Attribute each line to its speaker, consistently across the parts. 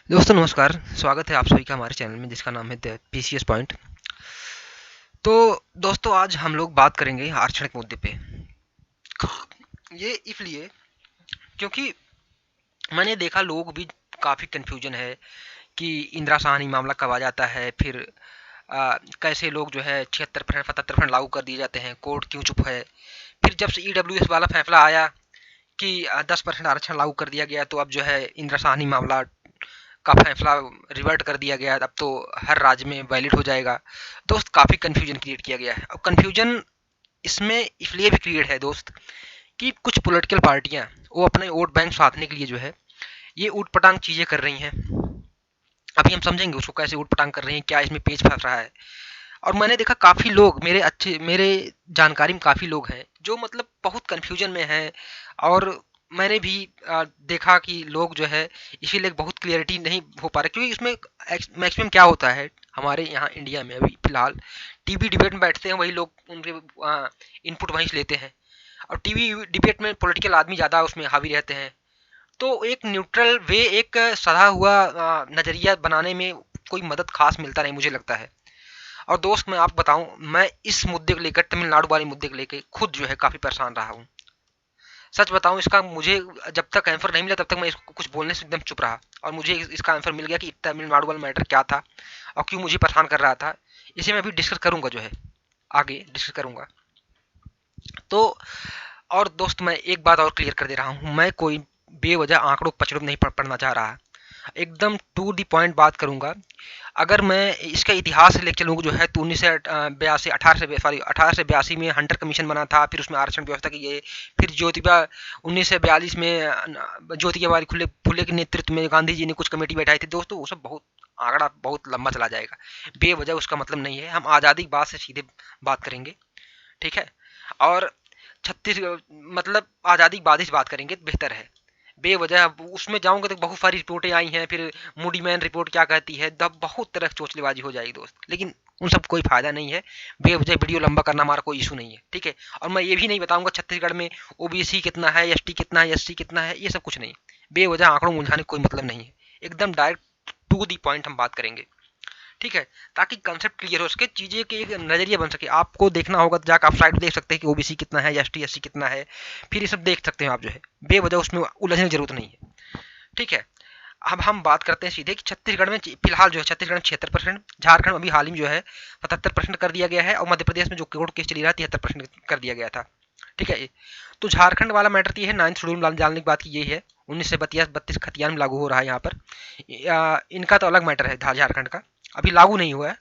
Speaker 1: दोस्तों नमस्कार। स्वागत है आप सभी का हमारे चैनल में जिसका नाम है द पीसीएस पॉइंट। तो दोस्तों आज हम लोग बात करेंगे आरक्षण के मुद्दे पे। ये इसलिए क्योंकि मैंने देखा लोग भी काफ़ी कन्फ्यूजन है कि इंदिरा साहनी मामला कब आ जाता है, फिर कैसे लोग जो है 76% 77% लागू कर दिए जाते हैं, कोर्ट क्यों चुप है। फिर जब से ईडब्ल्यूएस वाला फैसला आया कि 10% आरक्षण लागू कर दिया गया, तो अब जो है इंदिरा साहनी मामला का फैसला रिवर्ट कर दिया गया, अब तो हर राज्य में वैलिड हो जाएगा। दोस्त काफ़ी कन्फ्यूजन क्रिएट किया गया है। और कन्फ्यूजन इसमें इसलिए भी क्रिएट है दोस्त कि कुछ पॉलिटिकल पार्टियां वो अपने वोट बैंक साधने के लिए जो है ये ऊट पटांग चीज़ें कर रही हैं। अभी हम समझेंगे उसको कैसे ऊट पटांग कर रही हैं, क्या इसमें पेच फंस रहा है। और मैंने देखा काफ़ी लोग मेरे जानकारी में काफ़ी लोग हैं जो मतलब बहुत कन्फ्यूजन में हैं। और मैंने भी देखा कि लोग जो है इसीलिए बहुत क्लियरिटी नहीं हो पा रहा, क्योंकि इसमें मैक्सिमम क्या होता है हमारे यहाँ इंडिया में अभी फिलहाल टीवी डिबेट में बैठते हैं वही लोग, उनके इनपुट वहीं से लेते हैं। और टीवी डिबेट में पॉलिटिकल आदमी ज़्यादा उसमें हावी रहते हैं। तो एक न्यूट्रल वे, एक सधा हुआ नज़रिया बनाने में कोई मदद खास मिलता नहीं मुझे लगता है। और दोस्त मैं आपको बताऊं, मैं इस मुद्दे को लेकर, तमिलनाडु वाले मुद्दे को लेकर खुद जो है काफ़ी परेशान रहा हूँ। सच बताऊं, इसका मुझे जब तक आंसर नहीं मिला तब तक मैं इसको कुछ बोलने से एकदम चुप रहा। और मुझे इसका आंसर मिल गया कि तमिलनाडु वाला मैटर क्या था और क्यों मुझे परेशान कर रहा था। इसे मैं अभी डिस्कस करूंगा, जो है आगे डिस्कस करूंगा। तो और दोस्त मैं एक बात और क्लियर कर दे रहा हूँ, मैं कोई बेवजह आंकड़ों पचड़ों नहीं पढ़ना चाह रहा। एकदम टू दी पॉइंट बात करूंगा। अगर मैं इसका इतिहास से लेकर चलूँ जो है, तो 1982 18 से 82 में हंटर कमीशन बना था, फिर उसमें आरक्षण व्यवस्था की गई। फिर ज्योतिबा 1942 में ज्योतिबा बाई खुले फुले के नेतृत्व में गांधी जी ने कुछ कमेटी बैठाई थी। दोस्तों वो सब बहुत आंकड़ा बहुत लंबा चला जाएगा, बेवजह उसका मतलब नहीं है। हम आज़ादी के बाद से सीधे बात करेंगे, ठीक है। और छत्तीसगढ़ मतलब आज़ादी के बाद ही बात करेंगे तो बेहतर है। बेवजह अब उसमें जाऊंगे तो बहुत सारी रिपोर्टें आई हैं, फिर मूडी मैन रिपोर्ट क्या कहती है, तब बहुत तरह की चोचलेबाजी हो जाएगी दोस्त। लेकिन उन सब कोई फायदा नहीं है, बेवजह वीडियो लंबा करना हमारा कोई इशू नहीं है, ठीक है। और मैं ये भी नहीं बताऊंगा छत्तीसगढ़ में ओबीसी कितना है, एसटी कितना है, एससी कितना है, ये सब कुछ नहीं। बेवजह आंकड़ों मुझाने कोई मतलब नहीं है, एकदम डायरेक्ट टू दी पॉइंट हम बात करेंगे, ठीक है। ताकि कंसेप्ट क्लियर हो सके, चीज़ें के एक नज़रिया बन सके। आपको देखना होगा तो जाकर आप साइड देख सकते हैं कि ओबीसी कितना है, एसटी एससी कितना है, फिर ये सब देख सकते हैं आप, जो है बेवजह उसमें उलझने की जरूरत नहीं है, ठीक है। अब हम बात करते हैं सीधे कि छत्तीसगढ़ में फिलहाल जो है, छत्तीसगढ़ में 76%, झारखंड में अभी हाल ही में जो है 77% कर दिया गया है, और मध्य प्रदेश में जो कोर्ट केस चली रहा है 73% कर दिया गया था, ठीक है। तो झारखंड वाला मैटर तो ये है, 9th शेड्यूल जानने की बात की यही है, 1932 खतियान में लागू हो रहा है यहाँ पर। इनका तो अलग मैटर है झारखंड का, अभी लागू नहीं हुआ है।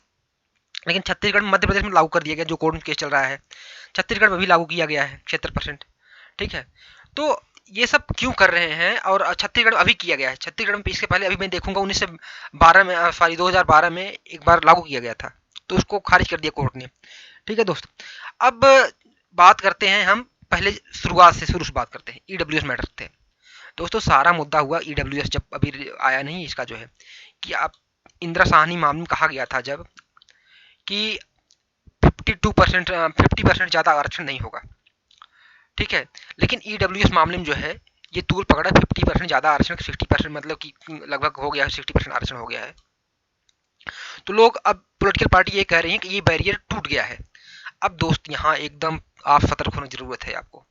Speaker 1: लेकिन छत्तीसगढ़ में, मध्य प्रदेश में लागू कर दिया गया, जो कोर्ट में केस चल रहा है। छत्तीसगढ़ में भी लागू किया गया है 76%, ठीक है। तो ये सब क्यों कर रहे हैं, और छत्तीसगढ़ में अभी किया गया है। छत्तीसगढ़ में इसके पहले अभी मैं देखूंगा 1912 में, सॉरी 2012 में एक बार लागू किया गया था, तो उसको खारिज कर दिया कोर्ट ने, ठीक है दोस्त। अब बात करते हैं हम, पहले शुरुआत से शुरू से बात करते हैं। ईडब्ल्यूएस मैटर थे दोस्तों, सारा मुद्दा हुआ ईडब्ल्यूएस जब अभी आया नहीं इसका, जो है कि आप इंदिरा साहनी मामले में कहा गया था जब कि 52% 50% ज़्यादा आरक्षण नहीं होगा, ठीक है। लेकिन ईडब्ल्यूएस मामले में जो है ये तूल पकड़ा 50% ज़्यादा आरक्षण, 60% मतलब कि लगभग हो गया है, 60% आरक्षण हो गया है। तो लोग अब पॉलिटिकल पार्टी ये कह रही है कि ये बैरियर टूट गया है। अब दोस्त यहाँ एकदम आप सतर्क होने की जरूरत है आपको।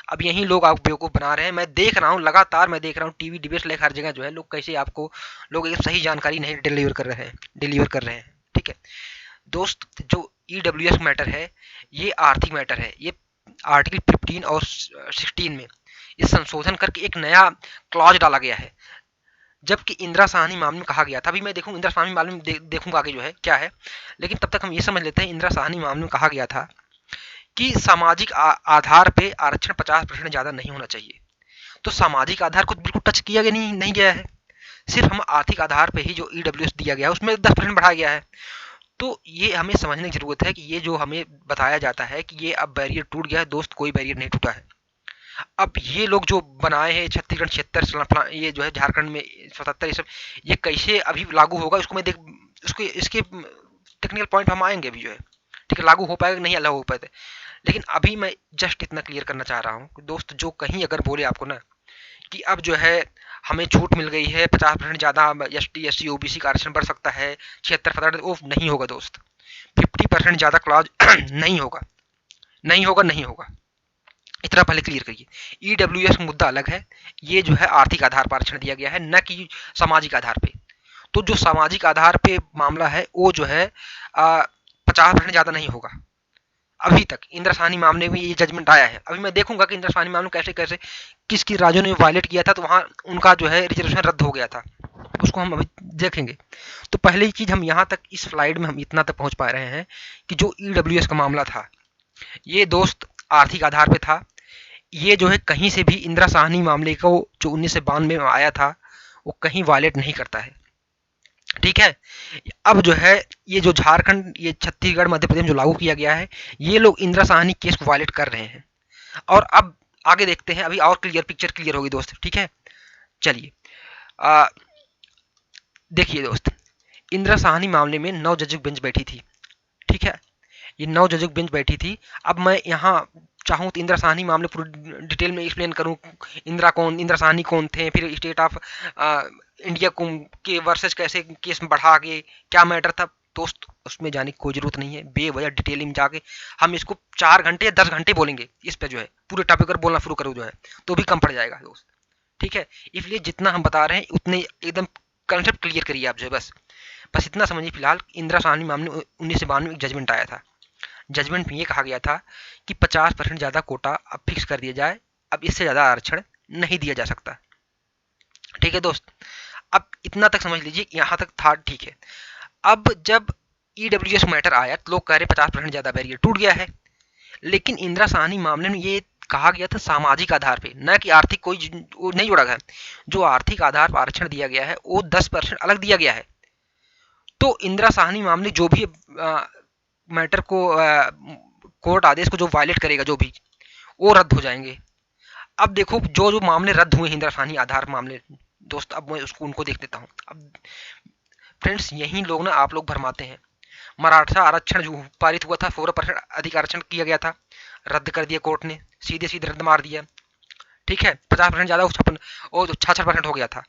Speaker 1: अब यही लोग आप बेवकूफ़ बना रहे हैं, मैं देख रहा हूँ लगातार, मैं देख रहा हूँ टीवी डिबेट लेकर हर जगह जो है लोग कैसे आपको, लोग एक सही जानकारी नहीं डिलीवर कर रहे हैं, ठीक है दोस्त। जो ईडब्ल्यूएस मैटर है ये आर्थिक मैटर है। ये आर्टिकल 15 और 16 में ये संशोधन करके एक नया क्लॉज डाला गया है, जबकि इंदिरा साहनी मामले में कहा गया था। अभी मैं देखूँ इंदिरा साहनी मामले में देखूंगा आगे जो है क्या है, लेकिन तब तक हम ये समझ लेते हैं इंदिरा साहनी मामले में कहा गया था कि सामाजिक आधार पे आरक्षण 50% ज़्यादा नहीं होना चाहिए। तो सामाजिक आधार को बिल्कुल टच किया गया नहीं गया है, सिर्फ हम आर्थिक आधार पे ही जो ईडब्ल्यूएस दिया गया है उसमें 10% बढ़ाया गया है। तो ये हमें समझने की जरूरत है कि ये जो हमें बताया जाता है कि ये अब बैरियर टूट गया है, दोस्त कोई बैरियर नहीं टूटा है। अब ये लोग जो बनाए हैं छत्तीसगढ़ 76, ये जो है झारखंड में 77, ये सब ये कैसे अभी लागू होगा उसको मैं देख, उसको इसके टेक्निकल पॉइंट हम आएंगे अभी, जो है ठीक है, लागू हो पाएगा नहीं लागू हो पाएगा। लेकिन अभी मैं जस्ट इतना क्लियर करना चाह रहा हूँ कि दोस्त जो कहीं अगर बोले आपको ना कि अब जो है हमें छूट मिल गई है, 50% ज़्यादा ST SC OBC का आरक्षण बढ़ सकता है, 76% वो नहीं होगा दोस्त। 50% ज़्यादा क्लॉज नहीं होगा, नहीं होगा, नहीं होगा। इतना पहले क्लियर करिए। EWS मुद्दा अलग है, ये जो है आर्थिक आधार पर आरक्षण दिया गया है, न कि सामाजिक आधार पे। तो जो सामाजिक आधार पे मामला है वो जो है 50% ज़्यादा नहीं होगा। अभी तक इंदिरा साहनी मामले में ये जजमेंट आया है। अभी मैं देखूंगा कि इंदिरा साहनी मामले में कैसे कैसे किस किस राज्यों ने वायलेट किया था, तो वहाँ उनका जो है रिजर्वेशन रद्द हो गया था, उसको हम अभी देखेंगे। तो पहली चीज हम यहाँ तक इस स्लाइड में हम इतना तक पहुँच पा रहे हैं कि जो EWS का मामला था ये दोस्त आर्थिक आधार पे था। ये जो है कहीं से भी इंदिरा साहनी मामले को जो 1992 में आया था वो कहीं वायलेट नहीं करता है, ठीक है। अब जो है ये जो झारखंड, ये छत्तीसगढ़, मध्य प्रदेश में जो लागू किया गया है, ये लोग इंदिरा साहनी केस को वायलेट कर रहे हैं। और अब आगे देखते हैं, अभी और क्लियर पिक्चर क्लियर होगी दोस्त, ठीक है। चलिए देखिए दोस्त, इंदिरा साहनी मामले में 9 जजों की बेंच बैठी थी, ठीक है। ये 9 जजों की बेंच बैठी थी। अब मैं यहाँ चाहूँ तो इंदिरा साहनी मामले पूरी डिटेल में एक्सप्लेन करूँ, इंदिरा साहनी कौन थे, फिर स्टेट ऑफ इंडिया के वर्सेस कैसे केस में बढ़ा के क्या मैटर था दोस्त, उसमें जाने की कोई जरूरत नहीं है। बेवजह डिटेलिंग में जाके हम इसको 4 घंटे या 10 घंटे बोलेंगे इस पर, जो है पूरे टॉपिक पर बोलना शुरू करूँ जो है तो भी कम पड़ जाएगा दोस्त, ठीक है। इसलिए जितना हम बता रहे हैं उतने एकदम कंसेप्ट क्लियर करिए आप, जो है बस इतना समझिए। फिलहाल इंदिरा साहनी मामले 1992 में एक जजमेंट आया था। जजमेंट में ये कहा गया था कि 50% ज़्यादा कोटा अब फिक्स कर दिया जाए, अब इससे ज़्यादा आरक्षण नहीं दिया जा सकता, ठीक है दोस्त। अब इतना तक समझ लीजिए, यहाँ तक था, ठीक है। अब जब EWS मैटर आया तो लोग कह रहे 50% ज़्यादा बैरियर टूट गया है, लेकिन इंदिरा साहनी मामले में ये कहा गया था सामाजिक आधार पे, न कि आर्थिक, कोई नहीं जोड़ा गया। जो आर्थिक आधार पर आरक्षण दिया गया है वो 10% अलग दिया गया है। तो इंदिरा साहनी मामले जो भी मैटर को कोर्ट आदेश को जो वायलेट करेगा जो भी, वो रद्द हो जाएंगे। अब देखो जो जो मामले रद्द हुए इंदिरा साहनी आधार मामले दोस्त, अब मैं उसको उनको देख लेता हूँ। अब फ्रेंड्स यही लोग ना आप लोग भरमाते हैं। मराठा आरक्षण जो पारित हुआ था, 16% अधिक आरक्षण किया गया था, रद्द कर दिया कोर्ट ने, सीधे सीधे रद्द मार दिया, ठीक है। 50% ज्यादा 66% हो गया था।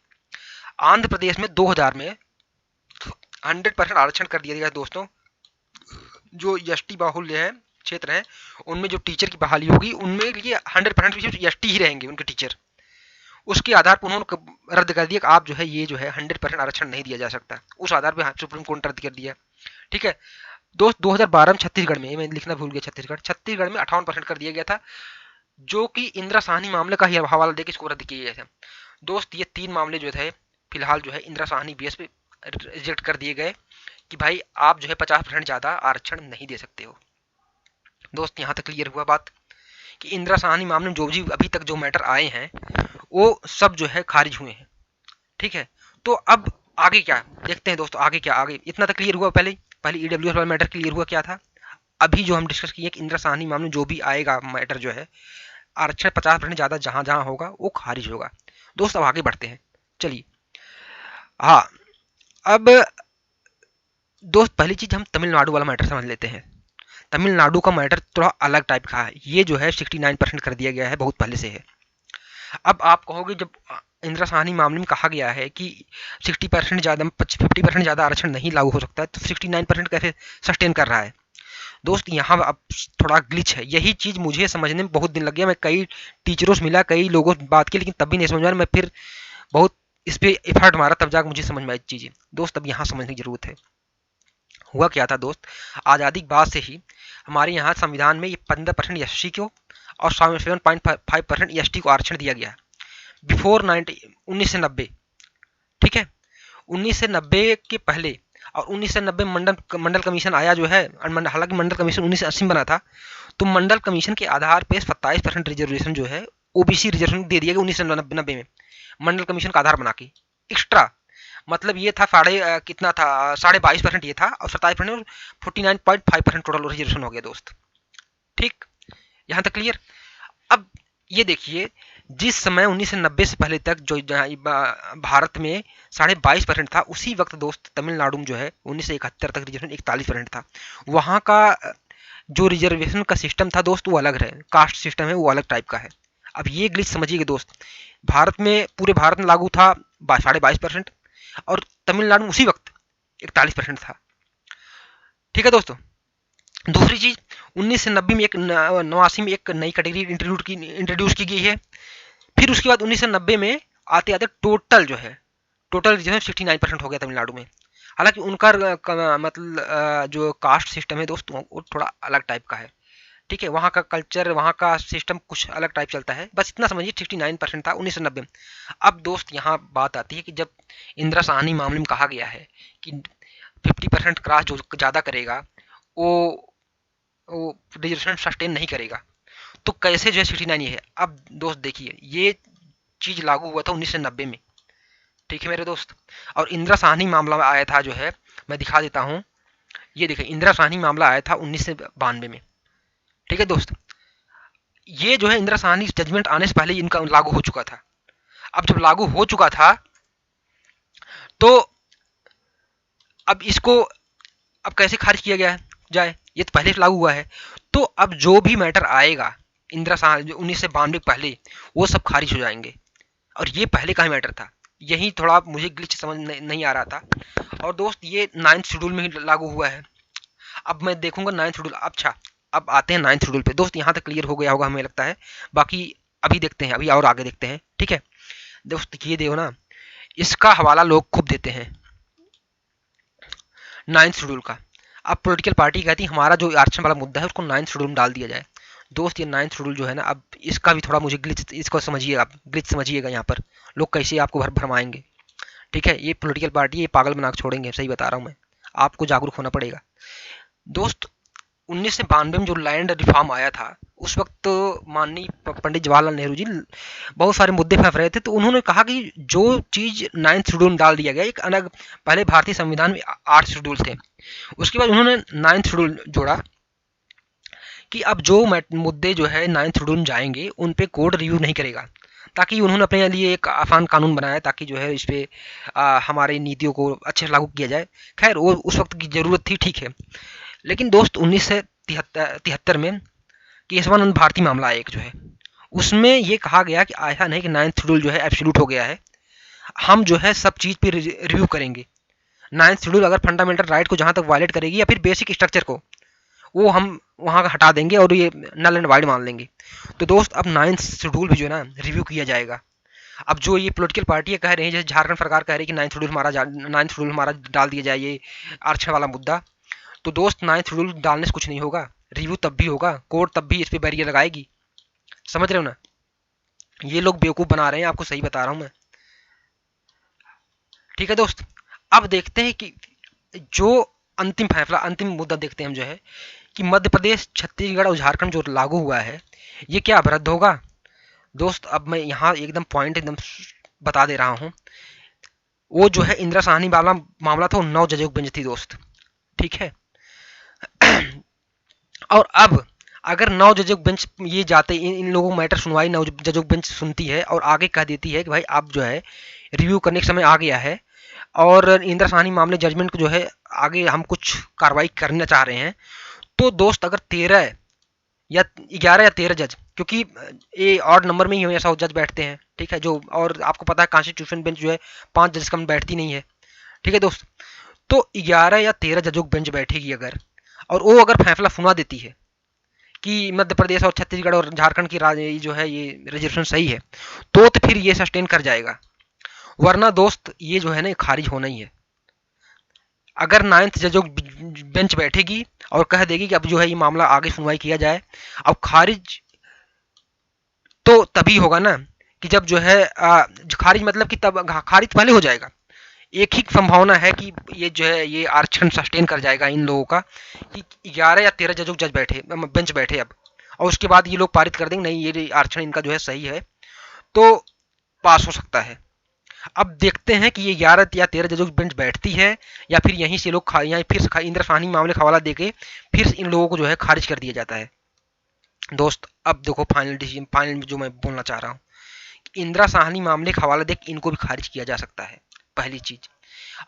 Speaker 1: आंध्र प्रदेश में 2000 में 100% आरक्षण कर दिया गया दोस्तों। जो ST बाहुल्य है क्षेत्र है उनमें जो टीचर की बहाली होगी उनमें ये 100% ST ही रहेंगे उनके टीचर। उसके आधार पर उन्होंने रद्द कर दिया कि आप जो है ये जो है 100% आरक्षण नहीं दिया जा सकता, उस आधार पर सुप्रीम कोर्ट ने रद्द कर दिया, ठीक है दोस्त। 2012 में छत्तीसगढ़ में, मैं लिखना भूल गया, छत्तीसगढ़ में 58% कर दिया गया था, जो कि इंदिरा साहनी मामले का ही हवाला देकर इसको रद्द किया गया था दोस्त। ये 3 मामले जो थे फिलहाल जो है इंदिरा साहनी बेस पे रिजेक्ट कर दिए गए कि भाई आप जो है 50% ज़्यादा आरक्षण नहीं दे सकते हो दोस्त। यहाँ तक क्लियर हुआ बात कि इंदिरा साहनी मामले में जो भी अभी तक जो मैटर आए हैं वो सब जो है खारिज हुए हैं, ठीक है। तो अब आगे क्या देखते हैं दोस्तों, आगे क्या, आगे इतना तक क्लियर हुआ। पहले EWS वाला मैटर क्लियर हुआ क्या था। अभी जो हम डिस्कस किए कि इंदिरा साहनी मामले में जो भी आएगा मैटर जो है, आरक्षण 50% ज़्यादा जहाँ जहाँ होगा वो खारिज होगा दोस्त। अब आगे बढ़ते हैं, चलिए। हाँ, अब दोस्त पहली चीज हम तमिलनाडु वाला मैटर समझ लेते हैं। तमिलनाडु का मैटर थोड़ा अलग टाइप का है। ये जो है 69% कर दिया गया है, बहुत पहले से है। अब आप कहोगे जब इंदिरा साहनी मामले में कहा गया है कि 60% ज़्यादा 50% ज़्यादा आरक्षण नहीं लागू हो सकता है, तो 69% कैसे सस्टेन कर रहा है दोस्त। यहाँ अब थोड़ा ग्लिच है, यही चीज़ मुझे समझने में बहुत दिन लग गया। मैं कई टीचरों से मिला, कई लोगों से बात की, लेकिन तब भी नहीं समझ में आया। मैं फिर बहुत इस पर एफर्ट मारा, तब जाकर मुझे समझ में आई चीज़ें दोस्त। अब यहाँ समझने की जरूरत है। हुआ क्या था दोस्त, आज़ादी के बाद से ही हमारे यहाँ संविधान में ये 15% SC को और 7.5% ST को आरक्षण दिया गया है बिफोर 1990, ठीक है। 1990 के पहले, और 1990 मंडल कमीशन आया जो है, हालांकि मंडल कमीशन 1980 में बना था, तो मंडल कमीशन के आधार पर 27% रिजर्वेशन जो है OBC रिजर्वेशन दे दिया गया 1990 में, मंडल कमीशन का आधार बना के एक्स्ट्रा। मतलब ये था कितना था, 22.5% ये था, और 27% 49.5% टोटल रिजर्वेशन हो गया दोस्त, ठीक। यहाँ तक क्लियर। अब ये देखिए, जिस समय 1990 से पहले तक जो भारत में 22.5% था, उसी वक्त दोस्त तमिलनाडु में जो है 1971 तक रिजर्वेशन 41% था। वहाँ का जो रिजर्वेशन का सिस्टम था दोस्त वो अलग है, कास्ट सिस्टम है वो अलग टाइप का है। अब ये ग्लिच समझिएगा दोस्त, भारत में, पूरे भारत में लागू था 22.5% और तमिलनाडु में उसी वक्त 41% था। ठीक है दोस्तों। दूसरी चीज, 1990 में 89 में एक नई कैटेगरी इंट्रोड्यूस की गई है। फिर उसके बाद 1990 में आते आते टोटल जो है 69% हो गया तमिलनाडु में। हालांकि उनका मतलब जो कास्ट सिस्टम है दोस्तों वो थोड़ा अलग टाइप का है। ठीक है, वहाँ का कल्चर, वहाँ का सिस्टम कुछ अलग टाइप चलता है। बस इतना समझिए 69% था 1990 में। अब दोस्त यहाँ बात आती है कि जब इंदिरा साहनी मामले में कहा गया है कि 50% क्रॉस जो ज़्यादा करेगा वो रिजर्वेशन सस्टेन नहीं करेगा, तो कैसे जो है 69 ये है। अब दोस्त देखिए, ये चीज़ लागू हुआ था 1990 में। ठीक है मेरे दोस्त। और इंदिरा साहनी मामला आया था जो है, मैं दिखा देता हूँ। ये देखिए, इंदिरा साहनी मामला आया था 1992 में। ठीक है दोस्त, ये जो है इंदिरा साहनी जजमेंट आने से पहले इनका लागू हो चुका था। अब जब लागू हो चुका था तो अब इसको अब कैसे खारिज किया गया जाए, ये तो पहले से लागू हुआ है। तो अब जो भी मैटर आएगा इंदिरा साहनी 1992 पहले, वो सब खारिज हो जाएंगे। और ये पहले का ही मैटर था, यही थोड़ा मुझे ग्लिच समझ नहीं आ रहा था। और दोस्त ये 9th शेड्यूल में ही लागू हुआ है। अब मैं देखूंगा 9th शेड्यूल। अच्छा, अब आते हैं 9th शेड्यूल पे। दोस्त यहाँ तक क्लियर हो गया होगा हमें लगता है, बाकी अभी देखते हैं, अभी और आगे देखते हैं। ठीक है दोस्त, ये देखो ना, इसका हवाला लोग खूब देते हैं 9th शेड्यूल का। अब पॉलिटिकल पार्टी कहती है हमारा जो आरक्षण वाला मुद्दा है उसको 9th शेड्यूल में डाल दिया जाए। दोस्त ये 9th शेड्यूल जो है ना, अब इसका भी थोड़ा मुझे ग्लिच, इसको समझिएगा आप, ग्लिच समझिएगा। यहाँ पर लोग कैसे आपको भरमाएंगे। ठीक है, ये पॉलिटिकल पार्टी ये पागल बना के छोड़ेंगे, सही बता रहा हूँ मैं। आपको जागरूक होना पड़ेगा दोस्त। 1992 में जो लैंड रिफॉर्म आया था, उस वक्त तो माननीय पंडित जवाहरलाल नेहरू जी बहुत सारे मुद्दे फैफ रहे थे। तो उन्होंने कहा कि जो चीज़ 9th शेड्यूल में डाल दिया गया, एक अलग, पहले भारतीय संविधान में 8 शेड्यूल थे, उसके बाद उन्होंने 9th शेड्यूल जोड़ा कि अब जो मुद्दे जो है 9th शेड्यूल में जाएंगे उन पे कोर्ट रिव्यू नहीं करेगा। ताकि उन्होंने अपने लिए एक आसान कानून बनाया ताकि जो है इस पे हमारी नीतियों को अच्छे से लागू किया जाए। खैर वो उस वक्त की ज़रूरत थी, ठीक है। लेकिन दोस्त 1973 में केशवानंद भारती मामला एक जो है, उसमें ये कहा गया कि ऐसा नहीं कि 9th शेड्यूल जो है एब्सोल्यूट हो गया है, हम जो है सब चीज़ पे रिव्यू करेंगे। 9th शेड्यूल अगर फंडामेंटल राइट को जहाँ तक वायलेट करेगी या फिर बेसिक स्ट्रक्चर को, वो हम वहाँ का हटा देंगे और ये नल एंड वाइड मान लेंगे। तो दोस्त अब 9th शेड्यूल भी जो है ना रिव्यू किया जाएगा। अब जो ये पॉलिटिकल पार्टियाँ कह रही हैं, जैसे झारखंड सरकार कह रही है कि 9th शेड्यूल हमारा डाल दिया जाए ये आरक्षण वाला मुद्दा, तो दोस्त 9th शेड्यूल डालने से कुछ नहीं होगा, रिव्यू तब भी होगा, कोर्ट तब भी इस पर बैरियर लगाएगी। समझ रहे हो ना, ये लोग बेवकूफ़ बना रहे हैं, आपको सही बता रहा हूँ मैं। ठीक है दोस्त, अब देखते हैं कि जो अंतिम फैसला, अंतिम मुद्दा देखते हैं हम जो है कि मध्य प्रदेश, छत्तीसगढ़ और झारखंड जो लागू हुआ है, ये क्या रद्द होगा। दोस्त अब मैं यहाँ एकदम पॉइंट एकदम बता दे रहा हूँ। वो जो है इंदिरा साहनी वाला मामला था, 9 जजों की बेंच थी दोस्त। ठीक है और अब अगर 9 जजों बेंच ये जाते, इन लोगों को मैटर सुनवाई 9 जजों बेंच सुनती है और आगे कह देती है कि भाई आप जो है रिव्यू करने का समय आ गया है और इंदिरा साहनी मामले जजमेंट को जो है आगे हम कुछ कार्रवाई करना चाह रहे हैं, तो दोस्त अगर 13 या 11 या 13 जज, क्योंकि ये ऑड नंबर में ही हमेशा जज बैठते हैं। ठीक है, जो और आपको पता है कॉन्स्टिट्यूशन बेंच जो है 5 जज कम बैठती नहीं है। ठीक है दोस्त, तो 11 या 13 जजों की बेंच बैठेगी अगर, और वो अगर फैसला सुना देती है कि मध्य प्रदेश और छत्तीसगढ़ और झारखंड की जो है ये रिजर्वेशन सही है, तो फिर ये सस्टेन कर जाएगा। वरना दोस्त ये जो है ना खारिज होना ही है। अगर 9th जजों बेंच बैठेगी और कह देगी कि अब जो है ये मामला आगे सुनवाई किया जाए, अब खारिज तो तभी होगा ना कि जब जो है खारिज मतलब कि तब खारिज पहले हो जाएगा। एक ही संभावना है कि ये जो है ये आरक्षण सस्टेन कर जाएगा इन लोगों का कि 11 या 13 जजों जज बैठे, बेंच बैठे अब, और उसके बाद ये लोग पारित कर देंगे नहीं ये आरक्षण इनका जो है सही है, तो पास हो सकता है। अब देखते हैं कि ये 11 या 13 जजों की बेंच बैठती है या फिर यहीं से लोग यहाँ फिर इंदिरा साहनी मामले का हवाला देके फिर इन लोगों को जो है खारिज कर दिया जाता है। दोस्त अब देखो फाइनल डिसीजन, फाइनल जो मैं बोलना चाह रहा हूँ, इंदिरा साहनी मामले का हवाला देख इनको भी खारिज किया जा सकता है, पहली चीज।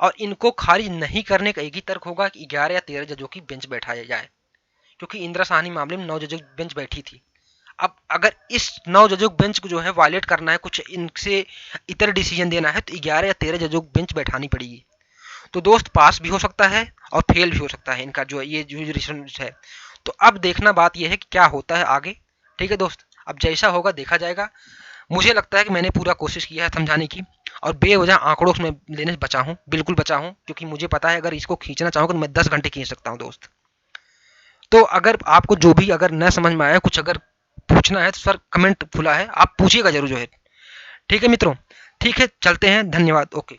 Speaker 1: और इनको खारिज नहीं करने का एक ही तर्क होगा कि 11 या 13 जजों की बेंच बैठाया जाए, क्योंकि इंदिरा साहनी मामले में 9 जजों की बेंच बैठी थी। अब अगर इस 9 जजों बेंच को जो है वायलेट करना है, कुछ इनसे इतर डिसीजन देना है, तो 11 या 13 जजों बेंच बैठानी पड़ेगी। तो दोस्त पास भी हो सकता है और फेल भी हो सकता है इनका जो ये जुडिशन है। तो अब देखना बात यह है कि क्या होता है आगे। ठीक है दोस्त, अब जैसा होगा देखा जाएगा। मुझे लगता है कि मैंने पूरा कोशिश किया है समझाने की, और बेवजह आंकड़ों में लेने से बचा हूँ, बिल्कुल बचा हूँ, क्योंकि मुझे पता है अगर इसको खींचना चाहूँ तो मैं 10 घंटे खींच सकता हूँ दोस्त। तो अगर आपको जो भी अगर न समझ में आया, कुछ अगर पूछना है तो सर कमेंट खुला है, आप पूछिएगा जरूर जो है। ठीक है मित्रों, ठीक है, चलते हैं, धन्यवाद, ओके।